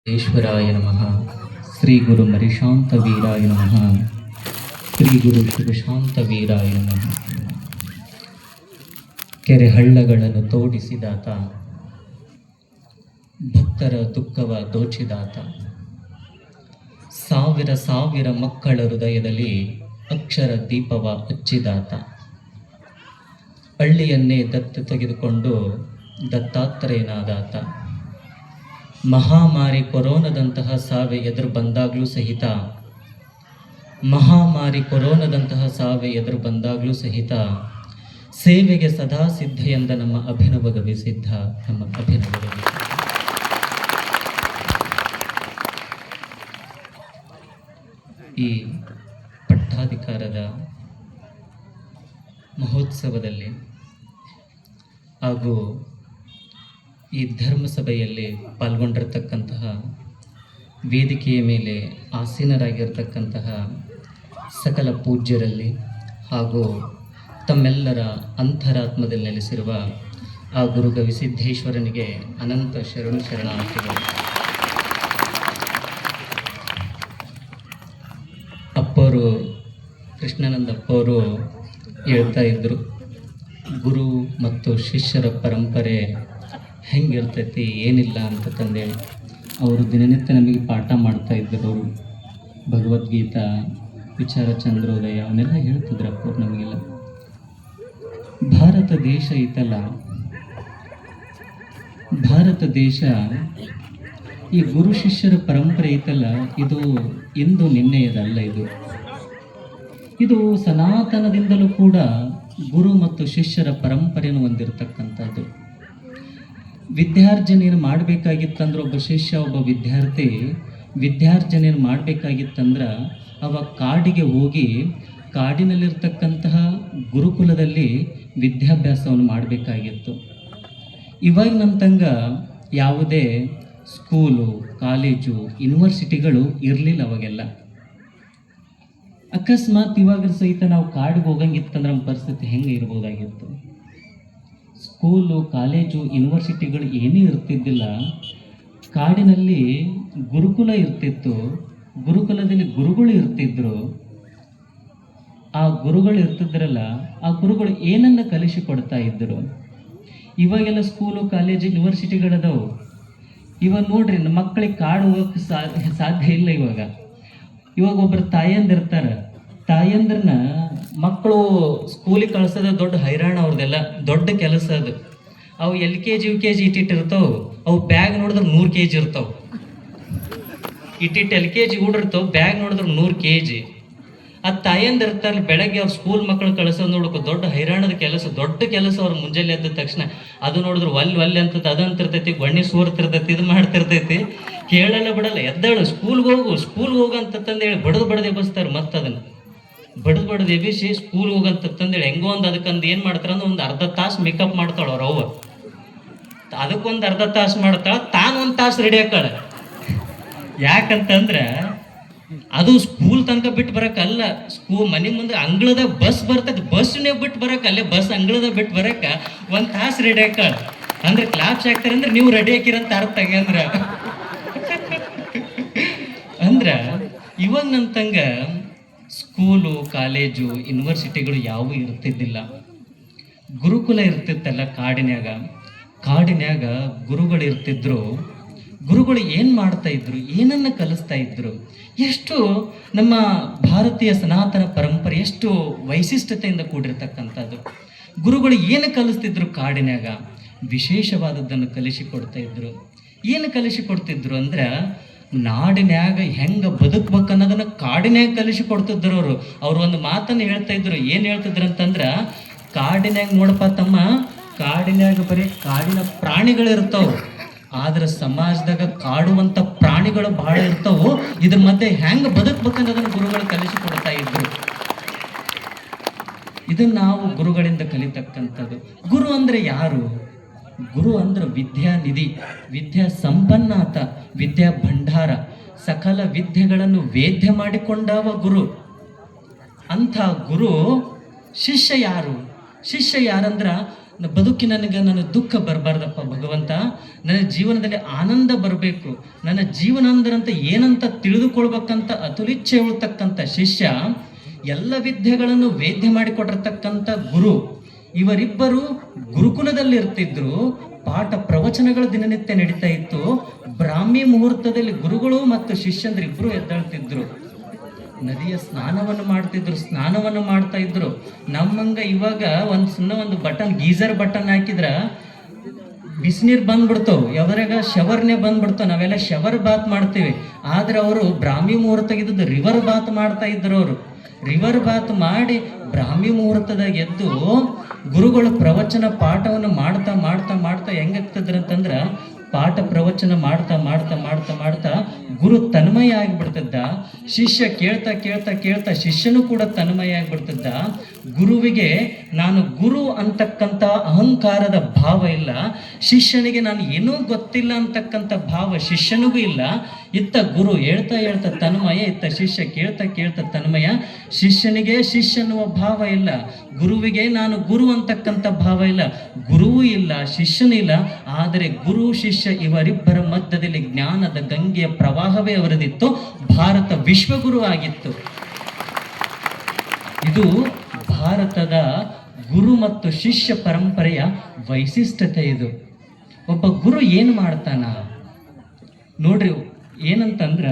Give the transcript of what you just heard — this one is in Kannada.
ಈಶ್ವರಾಯ ನಮಃ. ಶ್ರೀ ಗುರು ಮರಿಶಾಂತ ವೀರಾಯ ನಮಃ. ಶ್ರೀ ಗುರು ಶಿವಶಾಂತ ವೀರಾಯ ನಮಃ. ಕೆರೆ ಹಳ್ಳಗಳನ್ನು ತೋಡಿಸಿದಾತ, ಭಕ್ತರ ದುಃಖವ ದೋಚಿದಾತ, ಸಾವಿರ ಸಾವಿರ ಮಕ್ಕಳ ಹೃದಯದಲ್ಲಿ ಅಕ್ಷರ ದೀಪವ ಹಚ್ಚಿದಾತ, ಹಳ್ಳಿಯನ್ನೇ ದತ್ತು ತೆಗೆದುಕೊಂಡು ದತ್ತಾತ್ರೇಯನಾದಾತ, ಮಹಾಮಾರಿ ಕೊರೋನಾದಂತಹ ಸಾವೆ ಎದುರು ಬಂದಾಗಲೂ ಸಹಿತ ಸೇವೆಗೆ ಸದಾ ಸಿದ್ಧ ಎಂದ ನಮ್ಮ ಅಭಿನವ ಗವಿ ಸಿದ್ಧ. ಈ ಪಟ್ಟಾಧಿಕಾರದ ಮಹೋತ್ಸವದಲ್ಲಿ ಹಾಗೂ ಈ ಧರ್ಮಸಭೆಯಲ್ಲಿ ಪಾಲ್ಗೊಂಡಿರ್ತಕ್ಕಂತಹ, ವೇದಿಕೆಯ ಮೇಲೆ ಆಸೀನರಾಗಿರ್ತಕ್ಕಂತಹ ಸಕಲ ಪೂಜ್ಯರಲ್ಲಿ ಹಾಗೂ ತಮ್ಮೆಲ್ಲರ ಅಂತರಾತ್ಮದಲ್ಲಿ ನೆಲೆಸಿರುವ ಆ ಗುರು ಗವಿಸಿದ್ದೇಶ್ವರನಿಗೆ ಅನಂತ ಶರಣಾರ್ಥಿಗಳು. ಅಪ್ಪವರು, ಕೃಷ್ಣಾನಂದಪ್ಪವರು ಹೇಳ್ತಾ ಇದ್ದರು, ಗುರು ಮತ್ತು ಶಿಷ್ಯರ ಪರಂಪರೆ ಹೆಂಗಿರ್ತೈತಿ ಏನಿಲ್ಲ ಅಂತ ತಂದೇಳಿ. ಅವರು ದಿನನಿತ್ಯ ನಮಗೆ ಪಾಠ ಮಾಡ್ತಾ ಇದ್ದರು. ಅವರು ಭಗವದ್ಗೀತಾ, ವಿಚಾರ ಚಂದ್ರೋದಯ ಅವನ್ನೆಲ್ಲ ಹೇಳ್ತಿದ್ರಪ್ಪ ಅವ್ರು ನಮಗೆಲ್ಲ. ಭಾರತ ದೇಶ ಐತಲ್ಲ, ಭಾರತ ದೇಶ ಈ ಗುರು ಶಿಷ್ಯರ ಪರಂಪರೆ ಐತಲ್ಲ, ಇದು ಇಂದು ನಿನ್ನೆಯದಲ್ಲ. ಇದು ಸನಾತನದಿಂದಲೂ ಕೂಡ ಗುರು ಮತ್ತು ಶಿಷ್ಯರ ಪರಂಪರೆಯನ್ನು ಹೊಂದಿರತಕ್ಕಂಥದ್ದು. ವಿದ್ಯಾರ್ಜನೆಯನ್ನು ಮಾಡಬೇಕಾಗಿತ್ತಂದ್ರೆ ಒಬ್ಬ ಶಿಷ್ಯ, ಒಬ್ಬ ವಿದ್ಯಾರ್ಜನೆಯನ್ನು ಮಾಡಬೇಕಾಗಿತ್ತಂದ್ರೆ ಅವ ಕಾಡಿಗೆ ಹೋಗಿ ಕಾಡಿನಲ್ಲಿರ್ತಕ್ಕಂತಹ ಗುರುಕುಲದಲ್ಲಿ ವಿದ್ಯಾಭ್ಯಾಸವನ್ನು ಮಾಡಬೇಕಾಗಿತ್ತು. ಇವಾಗಿನಂತಂಗ ಯಾವುದೇ ಸ್ಕೂಲು, ಕಾಲೇಜು, ಯೂನಿವರ್ಸಿಟಿಗಳು ಇರಲಿಲ್ಲ ಅವಾಗೆಲ್ಲ. ಅಕಸ್ಮಾತ್ ಇವಾಗ ಸಹಿತ ನಾವು ಕಾಡಿಗೆ ಹೋಗಂಗಿತ್ತಂದ್ರೆ ನಮ್ಮ ಪರಿಸ್ಥಿತಿ ಹೆಂಗೆ ಇರ್ಬೋದಾಗಿತ್ತು. ಸ್ಕೂಲು, ಕಾಲೇಜು, ಯೂನಿವರ್ಸಿಟಿಗಳು ಏನೂ ಇರ್ತಿದ್ದಿಲ್ಲ. ಕಾಡಿನಲ್ಲಿ ಗುರುಕುಲ ಇರ್ತಿತ್ತು. ಗುರುಕುಲದಲ್ಲಿ ಗುರುಗಳು ಇರ್ತಿದ್ರು. ಆ ಗುರುಗಳು ಇರ್ತಿದ್ರಲ್ಲ, ಆ ಗುರುಗಳು ಏನನ್ನು ಕಲಿಸಿಕೊಡ್ತಾ ಇದ್ದರು. ಇವಾಗೆಲ್ಲ ಸ್ಕೂಲು, ಕಾಲೇಜು, ಯೂನಿವರ್ಸಿಟಿಗಳದಾವು. ಇವಾಗ ನೋಡ್ರಿ, ನಮ್ಮ ಮಕ್ಕಳಿಗೆ ಕಾಡು ಹೋಗೋಕ್ಕೆ ಸಾಧ್ಯ ಇಲ್ಲ. ಇವಾಗ ಒಬ್ಬರು ತಾಯಂದಿರ್ತಾರೆ. ತಾಯಂದ್ರನ್ನ ಮಕ್ಕಳು ಸ್ಕೂಲಿಗೆ ಕಳ್ಸೋದು ದೊಡ್ಡ ಹೈರಾಣ, ಅವ್ರದ್ದೆಲ್ಲ ದೊಡ್ಡ ಕೆಲಸ ಅದು. ಅವು LKG UKG ಇಟ್ಟಿರ್ತಾವೆ. ಅವು ಬ್ಯಾಗ್ ನೋಡಿದ್ರೆ 100 kg ಇರ್ತಾವೆ. LKG ಹುಡಿರ್ತಾವೆ, ಬ್ಯಾಗ್ ನೋಡಿದ್ರೆ 100 kg. ಆ ತಾಯಂದು ಇರ್ತಾರಲ್ಲ, ಬೆಳಗ್ಗೆ ಅವ್ರು ಸ್ಕೂಲ್ ಮಕ್ಕಳು ಕಳ್ಸೋದು ನೋಡ್ಕೊ ದೊಡ್ಡ ಹೈರಾಣದ ಕೆಲಸ, ದೊಡ್ಡ ಕೆಲಸ. ಅವ್ರು ಮುಂಜಾನೆ ಎದ್ದ ತಕ್ಷಣ ಅದು ನೋಡಿದ್ರೆ ಒಲ್ಲೆ ಅಂತದ್ದು ಅದಂತಿರ್ತೈತಿ, ಗೊಣ್ಣಿ ಸೂರ್ತಿರ್ತೈತಿ, ಇದು ಮಾಡ್ತಿರ್ತೈತಿ. ಕೇಳಲ್ಲ ಬಿಡಲ್ಲ, ಎದ್ದಾಳು ಸ್ಕೂಲ್ಗೆ ಹೋಗು ಅಂತಂದೇಳಿ ಬಡದು ಎಬ್ಬಿಸ್ತಾರೆ. ಮತ್ತೆ ಅದನ್ನು ಬಡದು ಎಬ್ಬಿಸಿ ಸ್ಕೂಲ್ಗೆ ಹೋಗಂತಂದೇಳಿ ಹೆಂಗೋ ಒಂದು ಅದಕ್ಕಂದು ಏನು ಮಾಡ್ತಾರೆ ಅಂದ್ರೆ ಒಂದು ಅರ್ಧ ತಾಸು ಮೇಕಪ್ ಮಾಡ್ತಾಳೆ ಅವ್ರ ಅವ್ವ. ಅದಕ್ಕೊಂದು ಅರ್ಧ ತಾಸು ಮಾಡ್ತಾಳೆ, ತಾನು ಒಂದು ತಾಸು ರೆಡಿ ಹಾಕಾಳೆ. ಯಾಕಂತಂದ್ರೆ ಅದು ಸ್ಕೂಲ್ ತನಕ ಬಿಟ್ಟು ಬರೋಕ್ಕಲ್ಲ, ಮನೆ ಮುಂದೆ ಅಂಗಳದ ಬಸ್ ಬರ್ತದೆ, ಬಸ್ನೇ ಬಿಟ್ಟು ಬರೋಕೆ, ಅಲ್ಲೇ ಬಸ್ ಅಂಗಳದ ಬಿಟ್ಟು ಬರೋಕೆ 1 ತಾಸು ರೆಡಿ ಹಾಕಾಳ. ಅಂದ್ರೆ ಕ್ಲಾಪ್ಸ್ ಹಾಕ್ತಾರೆ ಅಂದ್ರೆ ನೀವು ರೆಡಿ ಹಾಕಿರಂತ ಅರ್ಥ. ಅಂದ್ರೆ ಇವಾಗ ನಂತಂಗ ಸ್ಕೂಲು, ಕಾಲೇಜು, ಯೂನಿವರ್ಸಿಟಿಗಳು ಯಾವೂ ಇರ್ತಿದ್ದಿಲ್ಲ. ಗುರುಕುಲ ಇರ್ತಿತ್ತಲ್ಲ ಕಾಡಿನ್ಯಾಗ ಗುರುಗಳು ಇರ್ತಿದ್ರು. ಗುರುಗಳು ಏನು ಮಾಡ್ತಾ ಇದ್ರು, ಏನನ್ನು ಕಲಿಸ್ತಾ ಇದ್ರು, ಎಷ್ಟು ನಮ್ಮ ಭಾರತೀಯ ಸನಾತನ ಪರಂಪರೆ ಎಷ್ಟು ವೈಶಿಷ್ಟ್ಯತೆಯಿಂದ ಕೂಡಿರ್ತಕ್ಕಂಥದ್ದು. ಗುರುಗಳು ಏನು ಕಲಿಸ್ತಿದ್ರು ಕಾಡಿನ್ಯಾಗ, ವಿಶೇಷವಾದದ್ದನ್ನು ಕಲಿಸಿಕೊಡ್ತಾ ಇದ್ರು. ಏನು ಕಲಿಸಿಕೊಡ್ತಿದ್ರು ಅಂದ್ರೆ ನಾಡಿನ್ಯಾಗ ಹೆಂಗೆ ಬದುಕ್ಬೇಕನ್ನೋದನ್ನು ಕಾಡಿನ್ಯಾಗ ಕಲಿಸಿಕೊಡ್ತಿದ್ರು. ಅವರು ಒಂದು ಮಾತನ್ನು ಹೇಳ್ತಾ ಇದ್ರು. ಏನು ಹೇಳ್ತಿದ್ರು ಅಂತಂದ್ರೆ, ಕಾಡಿನ್ಯಾಗ ನೋಡಪ್ಪ ತಮ್ಮ, ಕಾಡಿನ್ಯಾಗ ಬರೀ ಕಾಡಿನ ಪ್ರಾಣಿಗಳು ಇರ್ತಾವೆ, ಆದ್ರೆ ಸಮಾಜದಾಗ ಕಾಡುವಂಥ ಪ್ರಾಣಿಗಳು ಬಹಳ ಇರ್ತಾವು. ಇದ್ರ ಮಧ್ಯೆ ಹೆಂಗೆ ಬದುಕ್ಬೇಕನ್ನೋದನ್ನು ಗುರುಗಳು ಕಲಿಸಿಕೊಡ್ತಾ ಇದ್ರು. ಇದನ್ನು ನಾವು ಗುರುಗಳಿಂದ ಕಲಿತಕ್ಕಂಥದ್ದು. ಗುರು ಅಂದರೆ ಯಾರು? ಗುರು ಅಂದ್ರೆ ವಿದ್ಯಾನಿಧಿ, ವಿದ್ಯಾ ಸಂಪನ್ನಾತ, ವಿದ್ಯಾ ಭಂಡಾರ, ಸಕಲ ವಿದ್ಯೆಗಳನ್ನು ವೇದ್ಯ ಮಾಡಿಕೊಂಡವ ಗುರು. ಅಂಥ ಗುರು. ಶಿಷ್ಯ ಯಾರು? ಶಿಷ್ಯ ಯಾರಂದ್ರ ನನ್ನ ದುಃಖ ಬರಬಾರ್ದಪ್ಪ ಭಗವಂತ, ನನ್ನ ಜೀವನದಲ್ಲಿ ಆನಂದ ಬರಬೇಕು, ನನ್ನ ಜೀವನ ಅಂದ್ರಂತ ಏನಂತ ತಿಳಿದುಕೊಳ್ಬೇಕಂತ ಅತುಲಿಚ್ಛೆ ಉಳ್ತಕ್ಕಂಥ ಶಿಷ್ಯ, ಎಲ್ಲ ವಿದ್ಯೆಗಳನ್ನು ವೇದ್ಯ ಮಾಡಿಕೊಟ್ಟಿರ್ತಕ್ಕಂಥ ಗುರು, ಇವರಿಬ್ಬರು ಗುರುಕುಲದಲ್ಲಿ ಇರ್ತಿದ್ರು. ಪಾಠ ಪ್ರವಚನಗಳು ದಿನನಿತ್ಯ ನಡೀತಾ ಇತ್ತು. ಬ್ರಾಹ್ಮಿ ಮುಹೂರ್ತದಲ್ಲಿ ಗುರುಗಳು ಮತ್ತು ಶಿಷ್ಯಂದ್ರಿಬ್ರು ಎದ್ದೇಳ್ತಿದ್ರು, ನದಿಯ ಸ್ನಾನವನ್ನು ಮಾಡ್ತಾ ಇದ್ರು. ನಮ್ಮಂಗ ಇವಾಗ ಒಂದು ಬಟನ್, ಗೀಸರ್ ಬಟನ್ ಹಾಕಿದ್ರ ಬಿಸಿನೀರು ಬಂದ್ಬಿಡ್ತಾವ್, ಯಾವ್ದ್ರಾಗ ಶವರ್ನೇ ಬಂದ್ಬಿಡ್ತಾವ. ನಾವೆಲ್ಲ ಶವರ್ ಬಾತ್ ಮಾಡ್ತೀವಿ, ಆದ್ರೆ ಅವರು ಬ್ರಾಹ್ಮಿ ಮುಹೂರ್ತ ಇದ್ದದ್ದು ರಿವರ್ ಬಾತ್ ಮಾಡ್ತಾ ಇದ್ರು. ಅವರು ರಿವರ್ ಬಾತ್ ಮಾಡಿ ಬ್ರಾಹ್ಮಿ ಮುಹೂರ್ತದಾಗ ಎದ್ದು ಗುರುಗಳು ಪ್ರವಚನ ಪಾಠವನ್ನು ಮಾಡ್ತಾ ಮಾಡ್ತಾ ಮಾಡ್ತಾ ಹೆಂಗಾಗ್ತದ್ರಂತಂದ್ರ, ಪಾಠ ಪ್ರವಚನ ಮಾಡ್ತಾ ಮಾಡ್ತಾ ಮಾಡ್ತಾ ಮಾಡ್ತಾ ಗುರು ತನ್ಮಯ ಆಗಿಬಿಡ್ತಿದ್ದ. ಶಿಷ್ಯ ಕೇಳ್ತಾ ಕೇಳ್ತಾ ಕೇಳ್ತಾ ಶಿಷ್ಯನು ಕೂಡ ತನ್ಮಯ ಆಗಿಬಿಡ್ತಿದ್ದ. ಗುರುವಿಗೆ ನಾನು ಗುರು ಅಂತಕ್ಕಂಥ ಅಹಂಕಾರದ ಭಾವ ಇಲ್ಲ, ಶಿಷ್ಯನಿಗೆ ನಾನು ಏನೂ ಗೊತ್ತಿಲ್ಲ ಅಂತಕ್ಕಂಥ ಭಾವ ಶಿಷ್ಯನಿಗೂ ಇಲ್ಲ. ಇತ್ತ ಗುರು ಹೇಳ್ತಾ ಹೇಳ್ತಾ ತನ್ಮಯ, ಇತ್ತ ಶಿಷ್ಯ ಕೇಳ್ತಾ ಕೇಳ್ತಾ ತನ್ಮಯ. ಶಿಷ್ಯನಿಗೆ ಶಿಷ್ಯ ಅನ್ನುವ ಭಾವ ಇಲ್ಲ, ಗುರುವಿಗೆ ನಾನು ಗುರು ಅಂತಕ್ಕಂಥ ಭಾವ ಇಲ್ಲ. ಗುರುವೂ ಇಲ್ಲ, ಶಿಷ್ಯನೂ ಇಲ್ಲ. ಆದರೆ ಗುರು ಶಿಷ್ಯ ಇವರಿಬ್ಬರ ಮಧ್ಯದಲ್ಲಿ ಜ್ಞಾನದ ಗಂಗೆಯ ಪ್ರವಾಹವೇ ಅವರದಿತ್ತು. ಭಾರತ ವಿಶ್ವಗುರು ಆಗಿತ್ತು. ಇದು ಭಾರತದ ಗುರು ಮತ್ತು ಶಿಷ್ಯ ಪರಂಪರೆಯ ವೈಶಿಷ್ಟ್ಯತೆ. ಇದು ಒಬ್ಬ ಗುರು ಏನು ಮಾಡ್ತಾನ ನೋಡ್ರಿ, ಏನಂತಂದ್ರ